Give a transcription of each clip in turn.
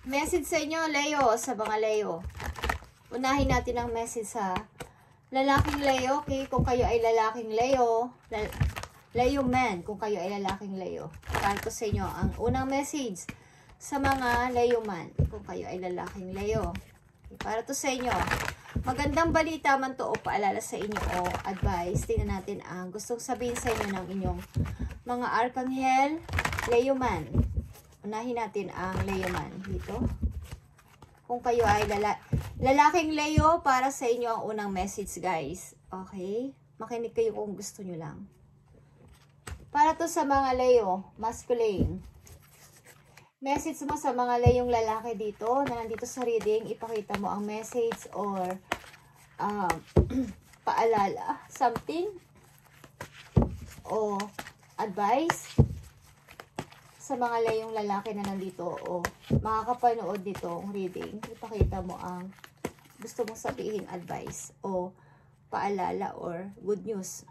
Message sa inyo, Leo, sa mga Leo. Unahin natin ang message sa lalaking Leo, okay? Kung kayo ay lalaking Leo, Leo man, kung kayo ay lalaking Leo. Para to sa inyo, ang unang message sa mga Leo man, kung kayo ay lalaking Leo. Okay, para to sa inyo, magandang balita man to o paalala sa inyo o advice. Tingnan natin ang gustong sabihin sa inyo ng inyong mga Arkanghel, Leo man. Unahin natin ang Leo man dito. Kung kayo ay lalaking Leo, para sa inyo ang unang message, guys. Okay? Makinig kayo kung gusto nyo lang. Para to sa mga Leo, masculine. Message mo sa mga Leong lalaki dito, na nandito sa reading, ipakita mo ang message or paalala, something, o advice sa mga Leong lalaki na nandito o makakapanood nitong reading. Ipakita mo ang gusto mong sabihin, advice o paalala or good news.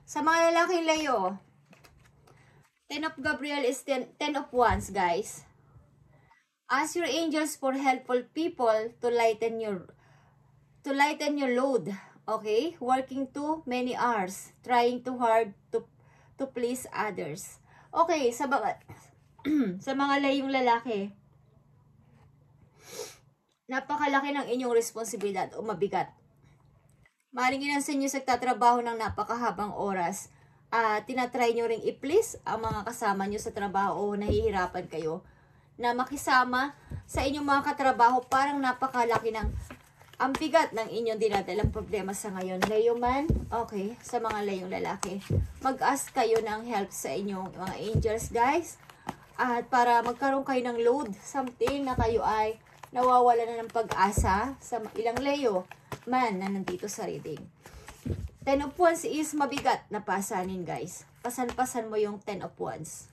Sa mga lalaking Leo, 10 of Gabriel is 10 of Wands, guys. Ask your angels for helpful people to lighten your load. Okay? Working too many hours, trying too hard to please others. Okay, sa mga Leong lalaki, napakalaki ng inyong responsibilidad o mabigat. Maaaring ilan sa inyo sa tatrabaho ng napakahabang oras, tinatry nyo ring i-please ang mga kasama nyo sa trabaho o nahihirapan kayo na makisama sa inyong mga katrabaho. Parang napakalaki ng ang bigat ng inyong dinadalang problema sa ngayon. Leo man, okay, sa mga Leong lalaki, mag-ask kayo ng help sa inyong mga angels, guys. At para magkaroon kayo ng load, something na kayo ay nawawala na ng pag-asa sa ilang Leo man na nandito sa reading. 10 of Wands is mabigat na pasanin, guys. Pasan-pasan mo yung 10 of Wands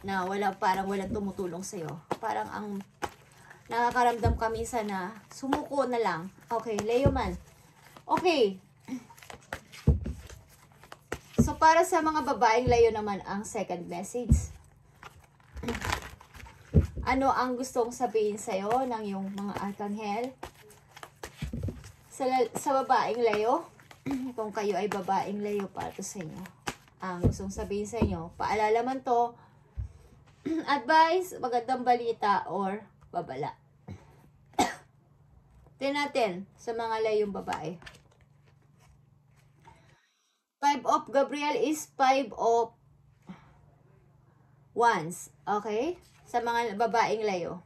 na parang walang tumutulong sa'yo. Parang ang nakakaramdam kami na sumuko na lang. Okay, Leo man. Okay. So, para sa mga babaeng Leo naman ang second message. Ano ang gustong sabihin sa'yo ng yung mga Arkanghel? Sa babaeng Leo, kung kayo ay babaeng Leo, para to sa inyo. Ang gustong sabihin sa inyo, paalala man to, advice, magandang balita, or babala. Tingnan natin sa mga Leong babae. 5 of Gabriel is 5 of Wands. Okay? Sa mga babaeng Leo.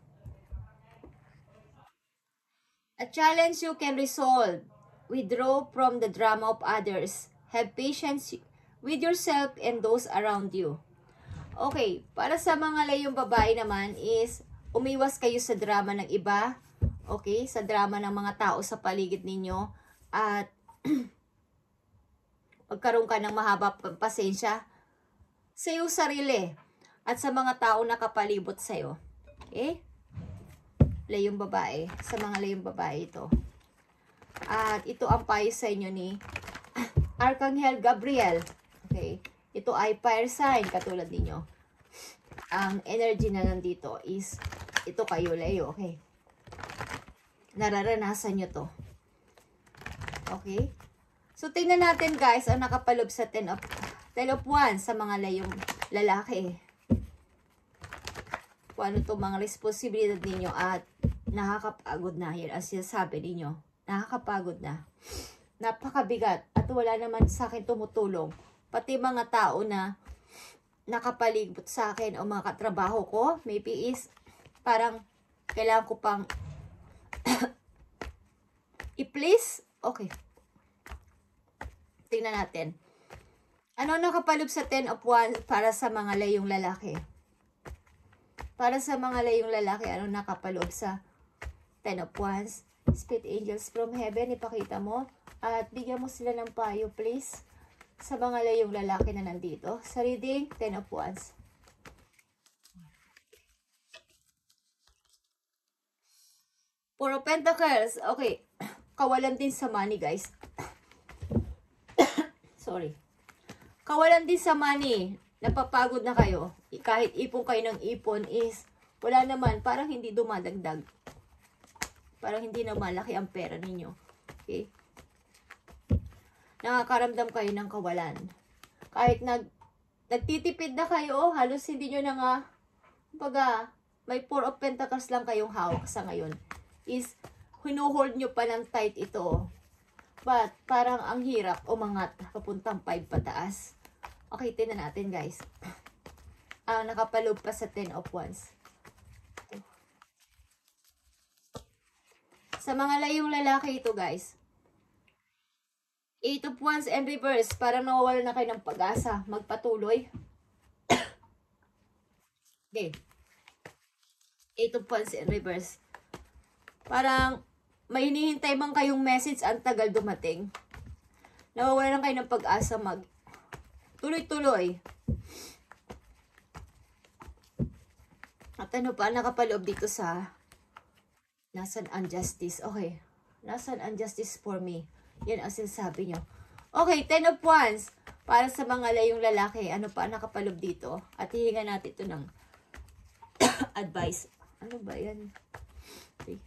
A challenge you can resolve. Withdraw from the drama of others. Have patience with yourself and those around you. Okay, para sa mga Leong babae naman is umiwas kayo sa drama ng iba. Okay, sa drama ng mga tao sa paligid ninyo. At magkaroon ka ng mahaba pasensya sa iyong sarili at sa mga tao na kapalibot sa iyo. Okay? Leong babae. Sa mga Leong babae ito. At ito ang payo sa inyo ni Arkanghel Gabriel. Okay? Ito ay fire sign katulad ninyo. Ang energy na nandito is ito kayo, Leo. Okay? Nararanasan nyo to. Okay? So, tingnan natin, guys, ang nakapalob sa 10 of Wands sa mga Leong lalaki. Kung ano to mga responsibilidad ninyo at nakakapagod na. Yan ang sinasabi ninyo. Nakakapagod na. Napakabigat. At wala naman sa akin tumutulong. Pati mga tao na nakapalibot sa akin o mga katrabaho ko, maybe is parang kailangan ko pang i-please. Okay. Tingnan natin. Ano nakapalob sa 10 of Wands para sa mga Leong lalaki? Para sa mga Leong lalaki, ano nakapalob sa 10 of Wands? Spirit angels from heaven, ipakita mo. At bigyan mo sila ng payo, please. Sa mga Leong lalaki na nandito. Sa reading, 10 of Wands. Four of Pentacles. Okay. Kawalan din sa money, guys. Sorry. Kawalan din sa money. Napapagod na kayo. Kahit ipon kayo ng ipon is Wala naman, parang hindi dumadagdag. Parang hindi na malaki ang pera ninyo. Okay? Nakakaramdam kayo ng kawalan. Kahit nagtitipid na kayo, halos hindi nyo na nga, baga, may 4 of Pentacles lang kayong hawak sa ngayon. Is, hinuhold nyo pa ng tight ito. But, parang ang hirap umangat, papuntang 5 pataas. Okay, tingnan natin guys. Nakapaloob pa sa 10 of Wands. Sa mga layong lalaki ito guys, 8 of Wands and reverse, parang nawawala na kayo ng pag-asa, magpatuloy. Okay. 8 of Wands and reverse. Parang may hinihintay man kayong message, ang tagal dumating. Nawawala na kayo ng pag-asa, tuloy-tuloy. At ano pa, nakapaloob dito sa nasan ang justice. Okay. Nasan ang justice for me? Yan ang sinasabi nyo. Okay, 10 of Wands. Para sa mga layong lalaki, ano pa nakapaloob dito? At hihinga natin ito ng advice. Ano ba yan? Okay.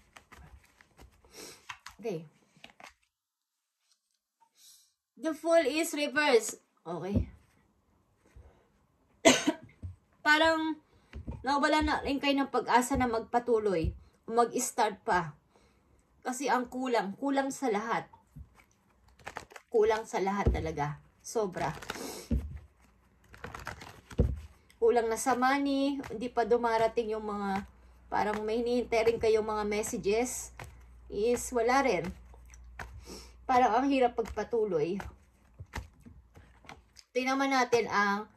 Okay. The Fool is reverse. Okay. Parang nawala na rin kayo ng pag-asa na magpatuloy. Mag-start pa. Kasi ang kulang sa lahat. Kulang sa lahat talaga. Sobra. Kulang na sa money. Hindi pa dumarating yung mga, parang may hinihintay rin kayong mga messages. Is wala rin. Parang ang hirap pagpatuloy. Tingnan natin ang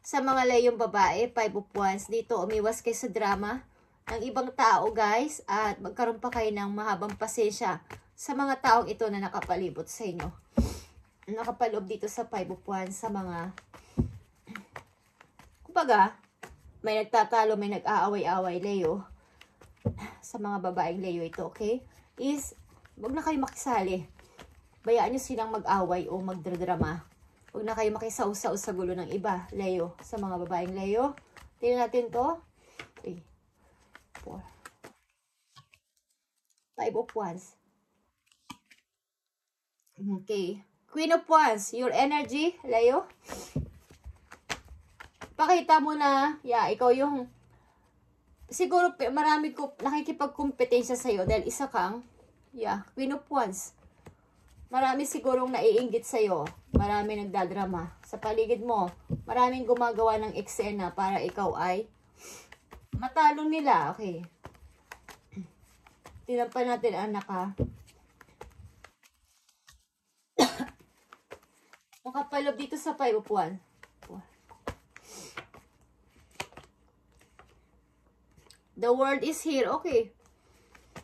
sa mga layong babae, 5 of Wands. Dito, umiwas kayo sa drama ng ibang tao, guys. At magkaroon pa kayo ng mahabang pasensya sa mga taong ito na nakapalibot sa inyo. Nakapaloob dito sa 5 of Wands sa mga, kumbaga, may nagtatalo, may nag-aaway-aaway, Leo. Sa mga babaeng Leo ito, okay? Is, wag na kayo makisali. Bayaan nyo silang mag-away o magdradrama. Huwag na kayo makisaw-saw sa gulo ng iba, Leo. Sa mga babaeng Leo. Tingnan natin to. 3, 4. 5 of Wands. Okay. Queen of Wands, your energy, Leo. Pakita mo na, ikaw yung, siguro marami ko nakikipagkompetensya sa'yo dahil isa kang, Queen of Wands. Marami sigurong naiinggit sa'yo. Marami nagdadrama. Sa paligid mo, maraming gumagawa ng eksena para ikaw ay matalo nila. Okay. Tingnan pa natin ang nakapalob dito sa 5 of Wands. The world is here. Okay.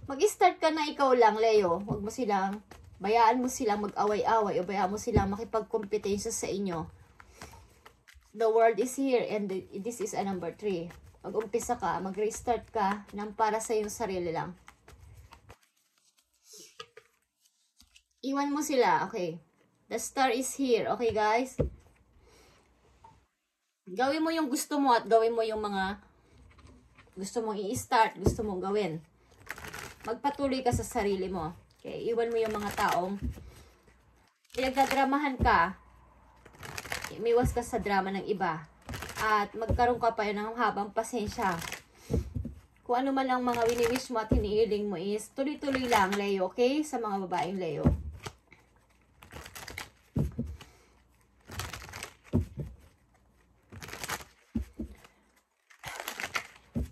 Mag-start ka na ikaw lang, Leo. Huwag mo silang, bayaan mo silang mag-away-away o bayaan mo silang makipagkompetensya sa inyo. The world is here and this is a number 3. Mag-umpisa ka, mag-restart ka ng para sa iyong sarili lang. Iwan mo sila. Okay. The star is here. Okay, guys? Gawin mo yung gusto mo at gawin mo yung mga gusto mong i-start, gusto mong gawin. Magpatuloy ka sa sarili mo. Okay? Iwan mo yung mga taong pinagdadramahan ka. Umiwas ka sa drama ng iba. At magkaroon ka pa yun ng habang pasensya. Kung ano man ang mga wini-wish mo at hinihiling mo is tuloy-tuloy lang, Leo. Okay? Sa mga babaeng Leo.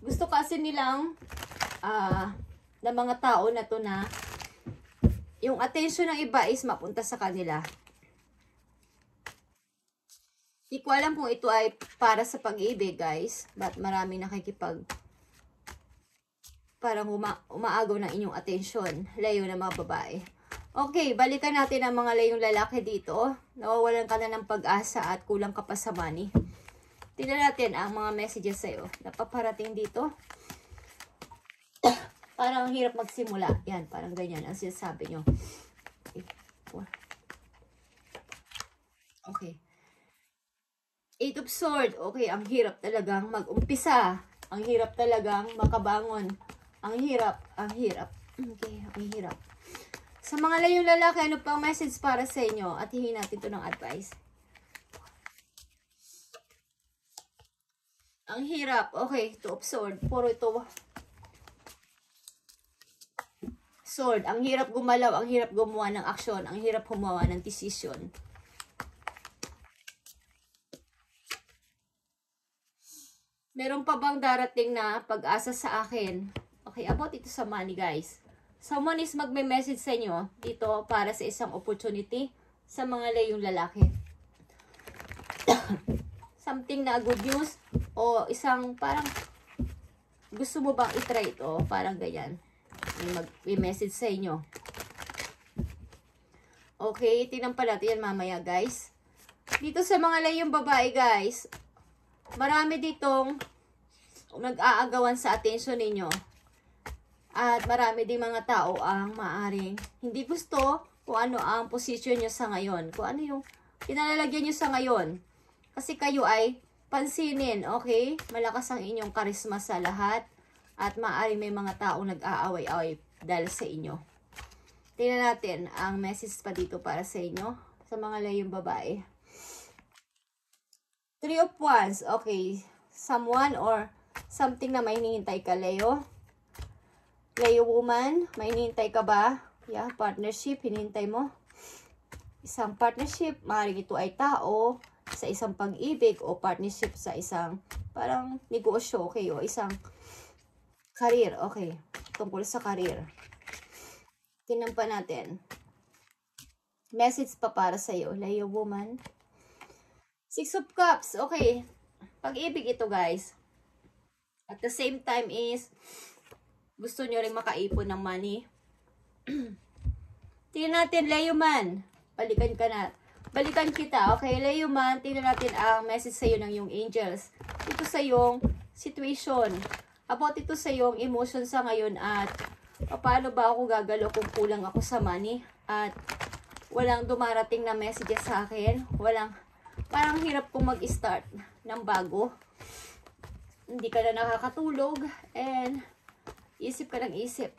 Gusto kasi nilang na mga tao na to na yung attention ng iba is mapunta sa kanila. Hindi ko alam kung ito ay para sa pag-ibig, guys. But marami parang umaagaw ng inyong attention. Leo na mga babae. Okay, balikan natin ang mga layong lalaki dito. Nawawalan ka na ng pag-asa at kulang ka pa sa money. Tingnan natin ang mga messages sa'yo. Napaparating dito. Parang hirap magsimula. Yan, parang ganyan ang sinasabi nyo. Okay. 8 of Swords. Okay, ang hirap talagang mag-umpisa. Ang hirap talagang makabangon. Ang hirap. Okay, ang hirap. Sa mga layong lalaki, ano pang message para sa inyo? At hingin natin ito ng advice. Ang hirap. Okay, Two of Swords. Puro ito. Sword. Ang hirap gumalaw. Ang hirap gumawa ng aksyon. Ang hirap gumawa ng decision. Meron pa bang darating na pag-asa sa akin? Okay, about ito sa money, guys. Someone is magme-message sa inyo dito para sa isang opportunity sa mga layong lalaki. Something na good news o isang parang gusto mo bang i-try ito? Parang ganyan. May message sa inyo. Okay, tingnan pa natin yan mamaya, guys. Dito sa mga layong babae, guys, marami ditong nag-aagawan sa attention ninyo. At marami ding mga tao ang maaring hindi gusto kung ano ang posisyon nyo sa ngayon. Kung ano yung pinalalagyan nyo sa ngayon. Kasi kayo ay pansinin, okay? Malakas ang inyong karisma sa lahat. At maaring may mga taong nag-aaway-away dahil sa inyo. Tingnan natin ang message pa dito para sa inyo. Sa mga layong babae. Three of Wands. Okay. Someone or something na may hinihintay ka, Leo. Leo woman, may hinihintay ka ba? Yeah, partnership, hinihintay mo. Isang partnership, maaaring ito ay tao sa isang pag-ibig o partnership sa isang parang negosyo, okay? O isang career, okay. Tungkol sa career. Tingnan pa natin. Message pa para sa'yo, Leo woman. Six of Cups, okay. Pag-ibig ito, guys. At the same time is, gusto nyo rin makaipon ng money. Tingnan natin, Leo man. Balikan ka na. Balikan kita, okay? Leo man, tingnan natin ang message sa'yo ng yung angels. Ito sa yung situation. About ito sa yung emotion sa ngayon at paano ba ako gagalaw kung kulang ako sa money. At walang dumarating na messages sa akin. Parang hirap kong mag-start ng bago. Hindi ka na nakakatulog and isip ka ng isip.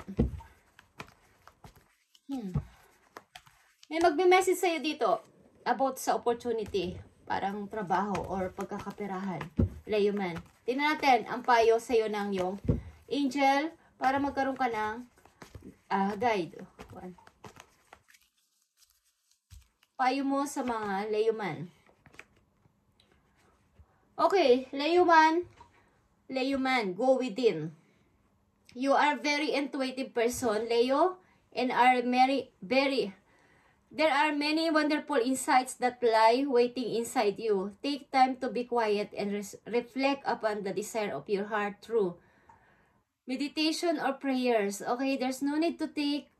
May magme-message sa'yo dito about sa opportunity. Parang trabaho or pagkakaperahan. Leo man. Tingnan natin ang payo sa'yo ng yung angel para magkaroon ka ng guide. Payo mo sa mga Leo man. Okay, Leo man. Leo man, go within. You are very intuitive person, Leo, and are there are many wonderful insights that lie waiting inside you. Take time to be quiet and reflect upon the desire of your heart through meditation or prayers. Okay, there's no need to take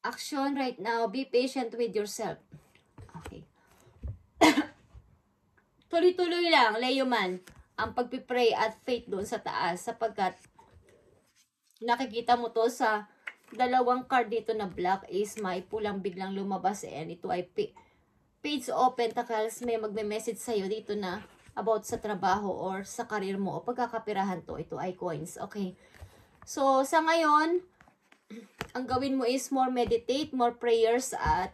action right now. Be patient with yourself. Okay. Tuloy-tuloy lang, Leo man, ang pagpipray at faith doon sa taas sapagkat nakikita mo to sa dalawang card dito na black is may pulang biglang lumabas and ito ay Page of Pentacles. May magme-message sa'yo dito na about sa trabaho or sa karir mo o pagkakapirahan to. Ito ay coins. Okay. So, sa ngayon, ang gawin mo is more meditate, more prayers at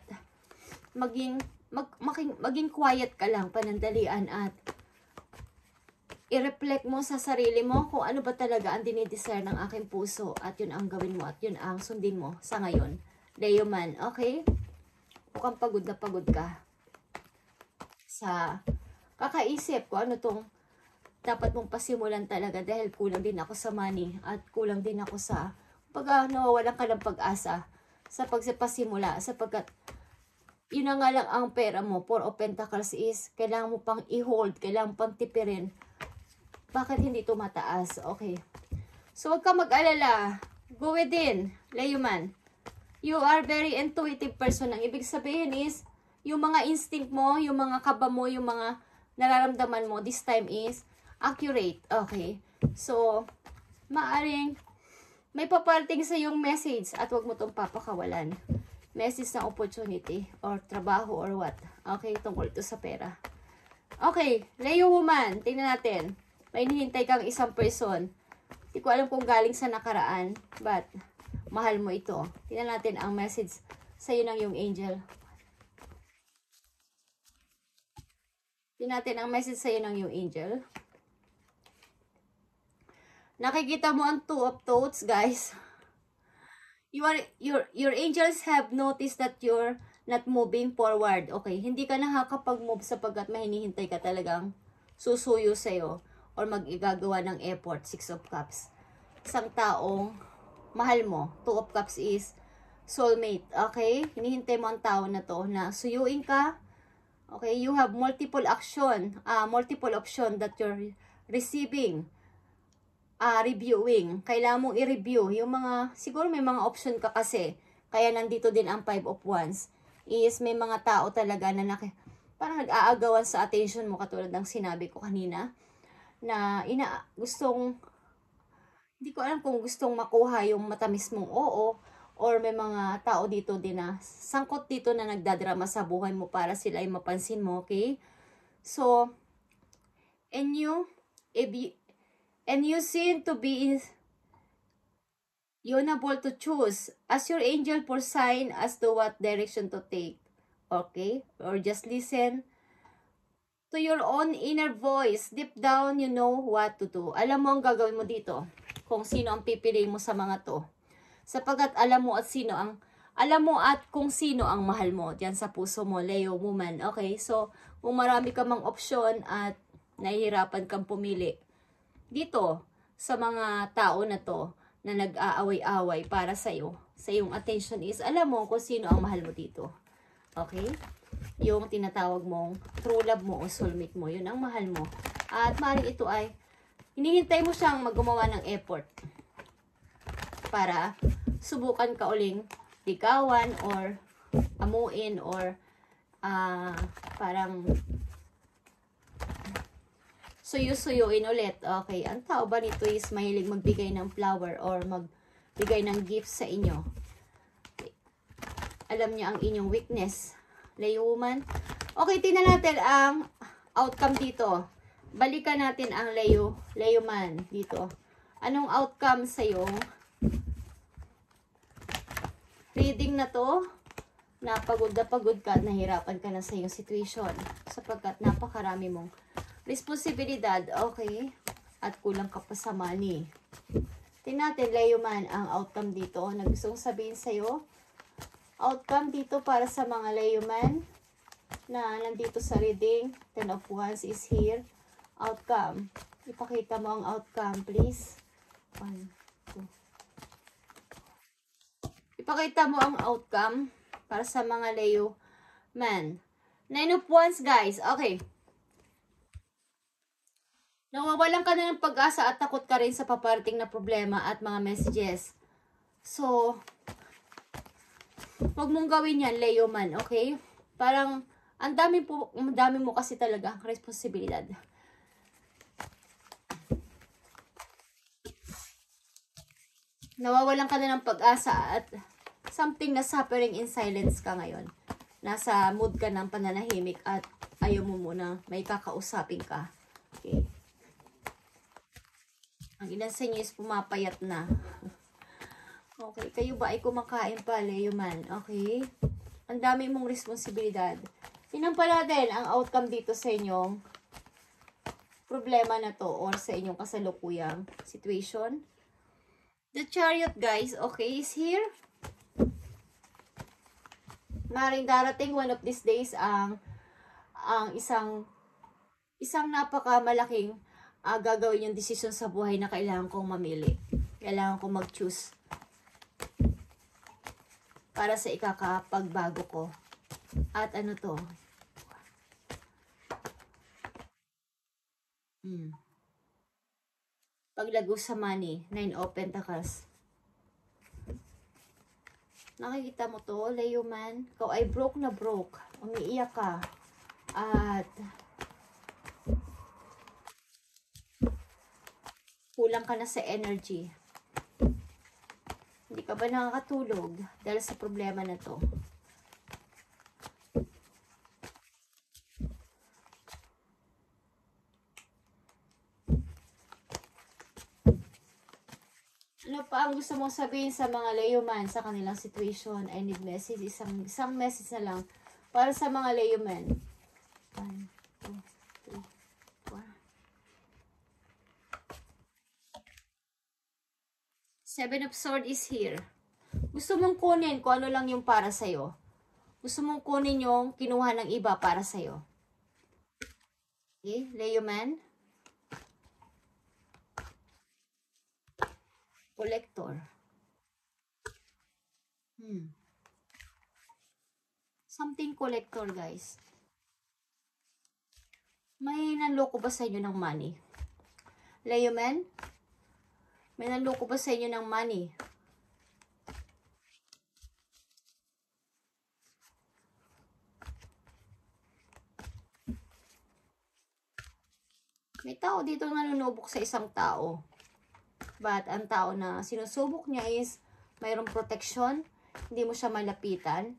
maging quiet ka lang, panandalian at i-reflect mo sa sarili mo kung ano ba talaga ang dinidesire ng aking puso at yun ang gawin mo at yun ang sundin mo sa ngayon. Leo man, okay? Mukhang pagod na pagod ka sa kakaisip ko ano tong dapat mong pasimulan talaga dahil kulang din ako sa money at kulang din ako sa nawawalan ka ng pag-asa sa pagsipasimula sapagkat yun na nga lang ang pera mo. Four of Pentacles is kailangan mo pang i-hold, kailangan pang tipirin. Bakit hindi tumataas? Okay. So, huwag ka mag-alala. Go within, Leo man. You are very intuitive person. Ang ibig sabihin is, yung mga instinct mo, yung mga kaba mo, yung mga nararamdaman mo, this time is accurate. Okay. So, maaring may paparating sa yung message at huwag mo itong papakawalan. Message ng opportunity or trabaho or what. Okay, tungkol ito sa pera. Okay, Leo woman, tingnan natin. May hinihintay kang isang person. Hindi ko alam kung galing sa nakaraan, but mahal mo ito. Tingnan natin ang message sa'yo ng yung angel. Tingnan natin ang message sa'yo ng yung angel. Nakikita mo ang Two of Thoughts, guys. Your angels have noticed that you're not moving forward. Okay, hindi ka nakakapag-move sapagkat may hinihintay ka talagang susuyo sa'yo or mag-igagawa ng effort. Six of Cups. Isang taong mahal mo. Two of Cups is soulmate. Okay, hinihintay mo ang tao na to na suyuin ka. Okay, you have multiple option that you're receiving. Reviewing. Kailangan mong i-review. Yung mga, siguro may mga option ka kasi. Kaya nandito din ang Five of Wands. Is may mga tao talaga na parang nag-aagawan sa attention mo katulad ng sinabi ko kanina. Na hindi ko alam kung gustong makuha yung matamis mong oo. Or may mga tao dito din na sangkot dito na nagdadrama sa buhay mo para sila ay mapansin mo. Okay? So, and you seem to be unable to choose as your angel for sign as to what direction to take. Okay? Or just listen to your own inner voice. Deep down, you know what to do. Alam mo ang gagawin mo dito. Kung sino ang pipiliin mo sa mga to. Sapagkat alam mo at kung sino ang mahal mo diyan sa puso mo, Leo woman. Okay? So, kung marami ka mang option at nahihirapan kang pumili, dito, sa mga tao na to, na nag-aaway-away para sa'yo, sa iyong attention is, alam mo kung sino ang mahal mo dito. Okay? Yung tinatawag mong true love mo o soulmate mo, yun ang mahal mo. At maaaring ito ay, hinihintay mo siyang maggumawa ng effort para subukan ka uling ligawan or amuin or parang suyo-suyuin ulit. Okay, ang tao ba nito is mahilig magbigay ng flower or magbigay ng gifts sa inyo. Alam niya ang inyong weakness. Leo woman. Okay, tingnan natin ang outcome dito. Balikan natin ang Leo man dito. Anong outcome sa iyong reading na to? Napagod na pagod ka at nahirapan ka na sa iyong situation sapagkat napakarami mong responsibilidad, okay? At kulang ka pa sa money. Tingnan natin, Leo man, ang outcome dito na gustong sabihin sa'yo. Outcome dito para sa mga Leo man na nandito sa reading. Ten of Wands is here. Outcome. Ipakita mo ang outcome, please. 1, 2. Ipakita mo ang outcome para sa mga Leo man. Nine of Wands, guys. Okay. Nawawalan ka na ng pag-asa at takot ka rin sa paparating na problema at mga messages. So, huwag mong gawin yan, Leo man, okay? Parang, ang dami mo kasi talaga responsibilidad. Nawawalan ka na ng pag-asa at something na suffering in silence ka ngayon. Nasa mood ka ng pananahimik at ayaw mo muna may kakausapin ka. Okay. Ang ilan sa inyo is pumapayat na. Okay. Kayo ba ay kumakain pa, Leo man? Okay. Ang dami mong responsibilidad. Tingnan pa natin ang outcome dito sa inyong problema na to or sa inyong kasalukuyang situation. The Chariot, guys, okay, is here. Maring darating one of these days ang isang napakamalaking gagawin yung decision sa buhay na kailangan kong mamili. Kailangan kong mag-choose para sa ikakapagbago ko. At ano to? Paglago sa money. 9 of Pentacles. Nakikita mo to, Leo man? Ikaw ay broke na broke. Umiiyak ka. At kulang ka na sa energy. Hindi ka ba nakakatulog dahil sa problema na to? Ano pa ang gusto mong sabihin sa mga layuman sa kanilang situation? I need message. Isang message na lang para sa mga layuman. 1, 2, 3, 4. 7 of Swords is here. Gusto mong kunin kung ano lang yung para sa'yo. Gusto mong kunin yung kinuha ng iba para sa'yo. Okay, layuman. Collector. Something collector, guys. May nanloko ba sa inyo ng money? Layuman? May nanloko ba sa inyo ng money? May tao dito na nanunubok sa isang tao. But ang tao na sinusubok niya is mayroong protection, hindi mo siya malapitan.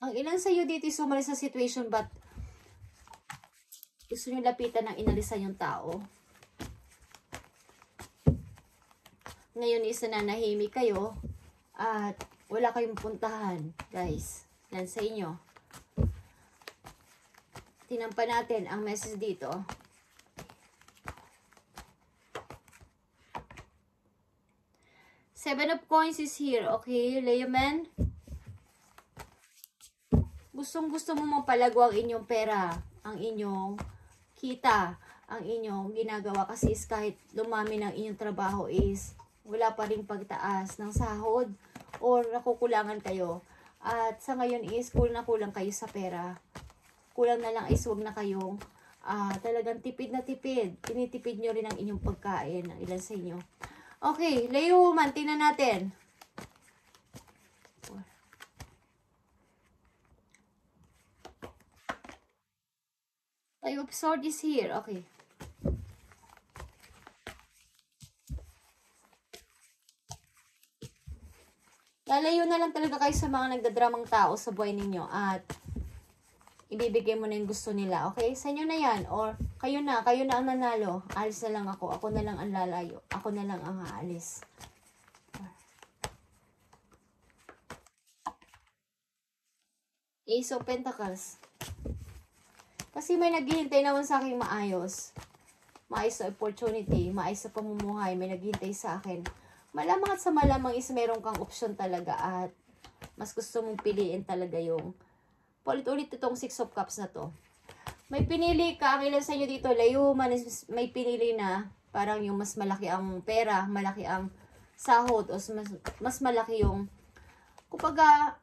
Ang ilan sa iyo dito is umalis sa situation but gusto nyo lapitan ng inalisan yung tao. Ngayon is nananahimik kayo at wala kayong puntahan, guys. Yan sa inyo. Tinampan natin ang message dito. Seven of Coins is here. Okay, layman. Gustong-gusto mo mapalago ang inyong pera, ang inyong kita, ang inyong ginagawa kasi is kahit lumami ng inyong trabaho is wala pa rin pagtaas ng sahod or nakukulangan kayo. At sa ngayon is kulang na kulang kayo sa pera. Kulang na lang is huwag na kayong talagang tipid na tipid. Tinitipid nyo rin ang inyong pagkain ng ilan sa inyo. Okay, layuman, tingnan natin. Five of Swords is here. Okay. Lalayo na lang talaga kayo sa mga nagdadramang tao sa buhay ninyo at ibibigay mo na yung gusto nila, okay? Sa inyo na yan, or kayo na ang nanalo. Alis na lang ako na lang ang lalayo. Ako na lang ang aalis. Ace of Pentacles. Kasi may naghihintay naman sa akin maayos. Maayos na opportunity, maayos na pamumuhay, may naghihintay sa akin. Malamang at sa malamang is meron kang option talaga at mas gusto mong piliin talaga yung paulit-ulit itong 6 of Cups na to. May pinili ka, ang ilan sa inyo dito, layuman, may pinili na parang yung mas malaki ang pera, malaki ang sahod, o mas malaki yung, kumbaga,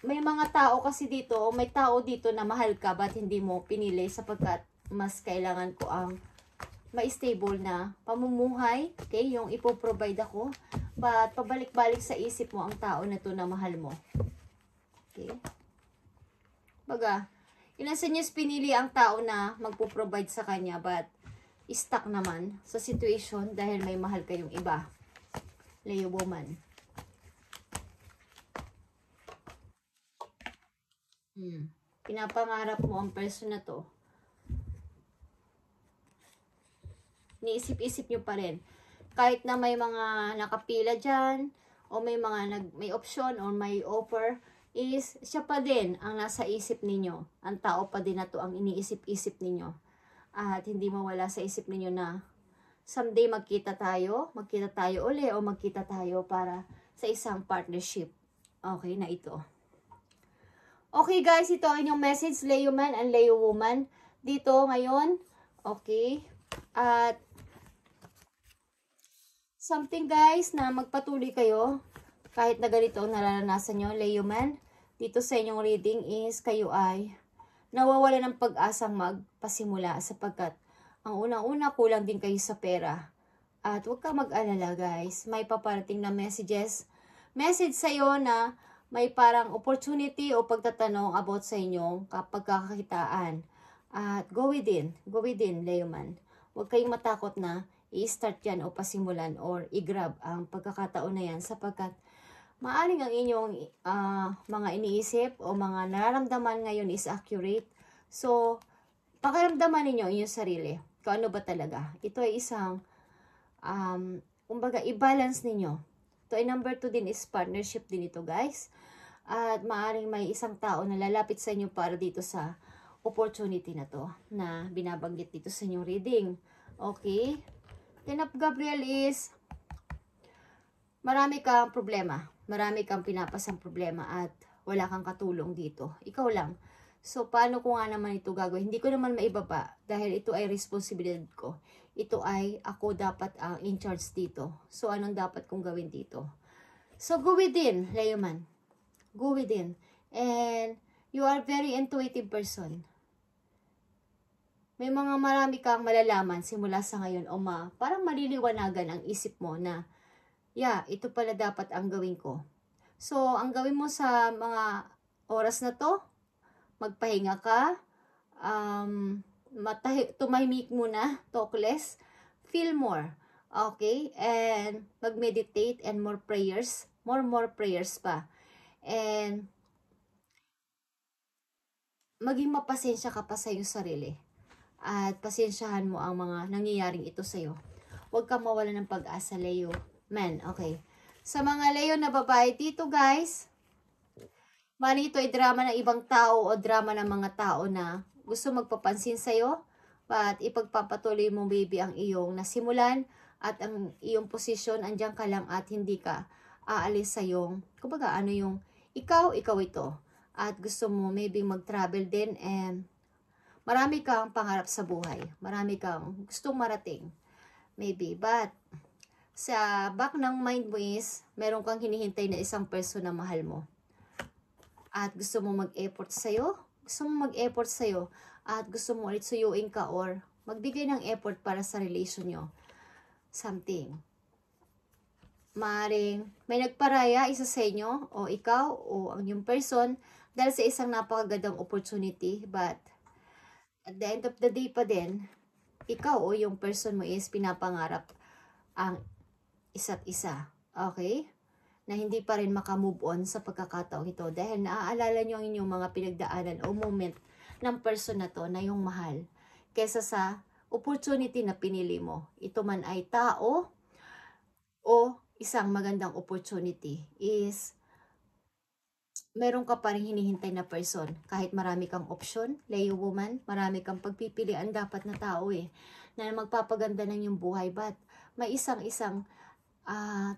may mga tao kasi dito, may tao dito na mahal ka, ba't hindi mo pinili sapagkat mas kailangan ko ang may stable na pamumuhay, okay, yung ipoprovide ako, but pabalik-balik sa isip mo ang tao na to na mahal mo. Okay? Baga, ilan sa inyo pinili ang tao na magpo-provide sa kanya but stuck naman sa situation dahil may mahal kayong iba. Leo woman. Pinapangarap mo ang person na to. Niisip-isip nyo pa rin. Kahit na may mga nakapila dyan, o may mga may option or may offer, is siya pa din ang nasa isip ninyo. Ang tao pa din na to ang iniisip-isip ninyo. At hindi mawala sa isip ninyo na someday magkita tayo uli o magkita tayo para sa isang partnership. Okay na ito. Okay guys, ito ang inyong message, Leo man and Leo woman. Dito ngayon, okay. At something guys na magpatuloy kayo kahit na ganito ang nararanasan nyo, Leo man. Dito sa inyong reading is kayo ay nawawala ng pag-asang magpasimula sapagkat ang unang-una kulang din kayo sa pera. At huwag ka mag-alala guys, may paparating na message sa'yo na may parang opportunity o pagtatanong about sa inyong pagkakakitaan. At go within, Leo man. Huwag kayong matakot na i-start yan o pasimulan or i-grab ang pagkakataon na yan sapagkat maaring ang inyong mga iniisip o mga nararamdaman ngayon is accurate So, pakiramdaman ninyo inyong sarili. Kung ano ba talaga. Ito ay isang, kumbaga, i-balance ninyo. Ito ay number 2 din is partnership din ito, guys. At maaaring may isang tao na lalapit sa inyo para dito sa opportunity na to na binabanggit dito sa inyong reading. Okay? Ten of Gabriel is marami kang problema. Marami kang pinapasang problema at wala kang katulong dito. Ikaw lang. So, paano ko nga naman ito gagawin? Hindi ko naman maibaba dahil ito ay responsibilidad ko. Ito ay ako dapat ang in charge dito. So, anong dapat kong gawin dito? So, go within, Layuman. Go within. And you are very intuitive person. May mga marami kang malalaman simula sa ngayon o parang maliliwanagan ang isip mo na yeah, ito pala dapat ang gawin ko. So, ang gawin mo sa mga oras na to, magpahinga ka, tumahimik muna, talk less, feel more, okay? And mag-meditate and more prayers pa. And maging mapasensya ka pa sa iyong sarili. At pasensyahan mo ang mga nangyayaring ito sa iyo. Huwag kang mawala ng pag-asa, Leo. Man, okay. Sa mga Leo na babae dito, guys, mali ito ay drama ng ibang tao o drama ng mga tao na gusto magpapansin sa'yo, but ipagpapatuloy mo, baby, ang iyong nasimulan at ang iyong posisyon, andyan ka lang at hindi ka aalis sa iyong, kumbaga, ano yung, ikaw ito. At gusto mo maybe mag-travel din and marami kang pangarap sa buhay. Marami kang gustong marating. Maybe, but sa back ng mind mo is, meron kang hinihintay na isang person na mahal mo. At gusto mo mag-effort sa'yo, at gusto mo ulit suyuin ka or magbigay ng effort para sa relation nyo. Something. Maaring may nagparaya, isa sa inyo, o ikaw, o ang yung person, dahil sa isang napakagandang opportunity, but at the end of the day pa din, ikaw o yung person mo is pinapangarap ang isa't isa. Okay? Na hindi pa rin makamove on sa pagkakataong ito dahil naaalala nyo ang inyong mga pinagdaanan o moment ng person na to na yung mahal kesa sa opportunity na pinili mo. Ito man ay tao o isang magandang opportunity is meron ka pa rin hinihintay na person. Kahit marami kang option, Leo woman, marami kang pagpipilian dapat na tao na magpapaganda ng yung buhay, but may isang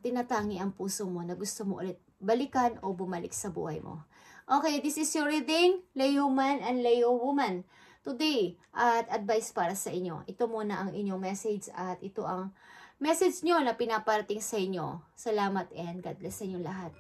tinatangi ang puso mo na gusto mo ulit balikan o bumalik sa buhay mo. Okay, this is your reading, Leo man and Leo woman. Today, at advice para sa inyo. Ito muna ang inyong message at ito ang message nyo na pinaparating sa inyo. Salamat and God bless sa inyo lahat.